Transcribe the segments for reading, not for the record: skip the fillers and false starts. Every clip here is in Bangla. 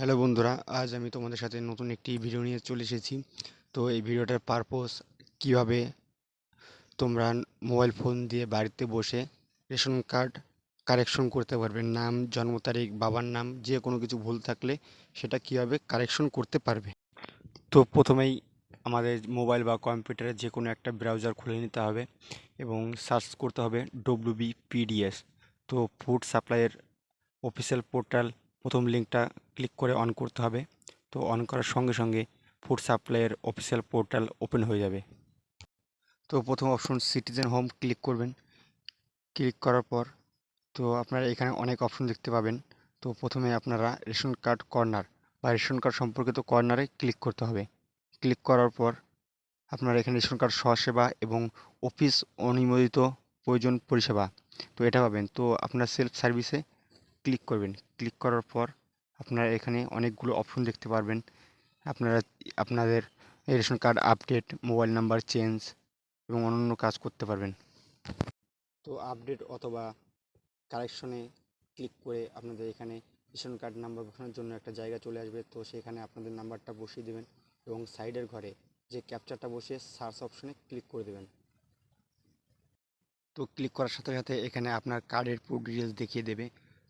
হ্যালো বন্ধুরা, আজ আমি তোমাদের সাথে নতুন একটি ভিডিও নিয়ে চলে এসেছি। তো এই ভিডিওটার পারপোজ কিভাবে তোমরা মোবাইল ফোন দিয়ে বাড়িতে বসে রেশন কার্ড কারেকশন করতে পারবে। নাম, জন্ম তারিখ, বাবার নাম, যে কোনো কিছু ভুল থাকলে সেটা কিভাবে কারেকশন করতে পারবে। তো প্রথমেই আমাদের মোবাইল বা কম্পিউটারে যে কোনো একটা ব্রাউজার খুলে নিতে হবে এবং সার্চ করতে হবে WBPDS। তো ফুড সাপ্লাইয়ের অফিসিয়াল পোর্টাল প্রথম লিঙ্কটা ক্লিক করে অন করতে হবে। তো অন করার সঙ্গে সঙ্গে ফুড সাপ্লাইয়ের অফিসিয়াল পোর্টাল ওপেন হয়ে যাবে। তো প্রথম অপশন সিটিজেন হোম ক্লিক করবেন। ক্লিক করার পর তো আপনারা এখানে অনেক অপশন দেখতে পাবেন। তো প্রথমে আপনারা রেশন কার্ড কর্নার বা রেশন কার্ড সম্পর্কিত কর্নারে ক্লিক করতে হবে। ক্লিক করার পর আপনারা এখানে রেশন কার্ড স্বসেবা এবং অফিস অনুমোদিত প্রয়োজন পরিষেবা, তো এটা পাবেন। তো আপনারা সেলফ সার্ভিসে ক্লিক করবেন। ক্লিক করার পর আপনারা এখানে অনেকগুলো অপশন দেখতে পারবেন। আপনারা আপনাদের এই ration card update, mobile number change এবং অন্যান্য কাজ করতে পারবেন। তো আপডেট অথবা কারেকশনে ক্লিক করে আপনাদের এখানে রেশন কার্ড নাম্বার বসানোর জন্য একটা জায়গা চলে আসবে। তো সেখানে আপনাদের নাম্বারটা বসিয়ে দেবেন এবং সাইডের ঘরে যে ক্যাপচারটা বসিয়ে সার্চ অপশনে ক্লিক করে দেবেন। তো ক্লিক করার সাথে সাথে এখানে আপনার কার্ডের পুরো ডিটেলস দেখিয়ে দেবে।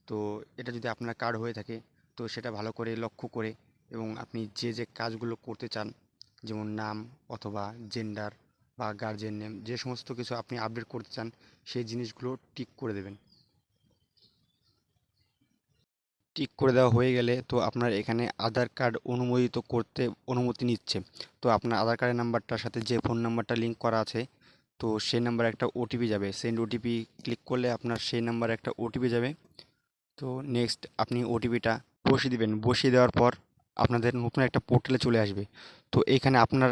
তো এটা যদি আপনার কার্ড হয়ে থাকে তো সেটা ভালো করে লক্ষ্য করে এবং আপনি যে যে কাজগুলো করতে চান, যেমন নাম অথবা জেন্ডার বা গার্জেন নেম, যে সমস্ত কিছু আপনি আপডেট করতে চান সেই জিনিসগুলো টিক করে দেবেন। টিক করে দেওয়া হয়ে গেলে তো আপনার এখানে আধার কার্ড অনুমোদিত করতে অনুমতি নিচ্ছে। তো আপনার আধার কার্ডের নাম্বারটার সাথে যে ফোন নাম্বারটা লিঙ্ক করা আছে তো সেই নাম্বারে একটা ওটিপি যাবে। সেন্ড ওটিপি ক্লিক করলে আপনার সেই নাম্বারে একটা ওটিপি যাবে। তো নেক্সট আপনি ওটিপিটা বসিয়ে দিবেন। বসিয়ে দেওয়ার পর আপনাদের নতুন একটা পোর্টালে চলে আসবে। তো এইখানে আপনার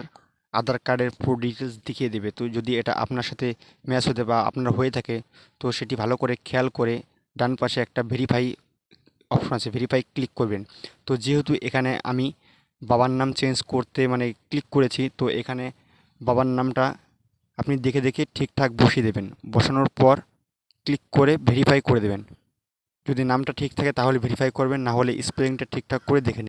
আধার কার্ডের পুরো ডিটেলস দেখিয়ে দেবে। তো যদি এটা আপনার সাথে ম্যাচ হতে বা আপনার হয়ে থাকে তো সেটি ভালো করে খেয়াল করে ডান পাশে একটা ভেরিফাই অপশন আছে, ভেরিফাই ক্লিক করবেন। তো যেহেতু এখানে আমি বাবার নাম চেঞ্জ করতে ক্লিক করেছি, তো এখানে বাবার নামটা আপনি দেখে দেখে ঠিকঠাক বসিয়ে দেবেন। বসানোর পর ক্লিক করে ভেরিফাই করে দেবেন। যদি নামটা ঠিক থাকে তাহলে ভেরিফাই করবেন, না হলে স্পেলিংটা ঠিকঠাক করে দেখে নিন।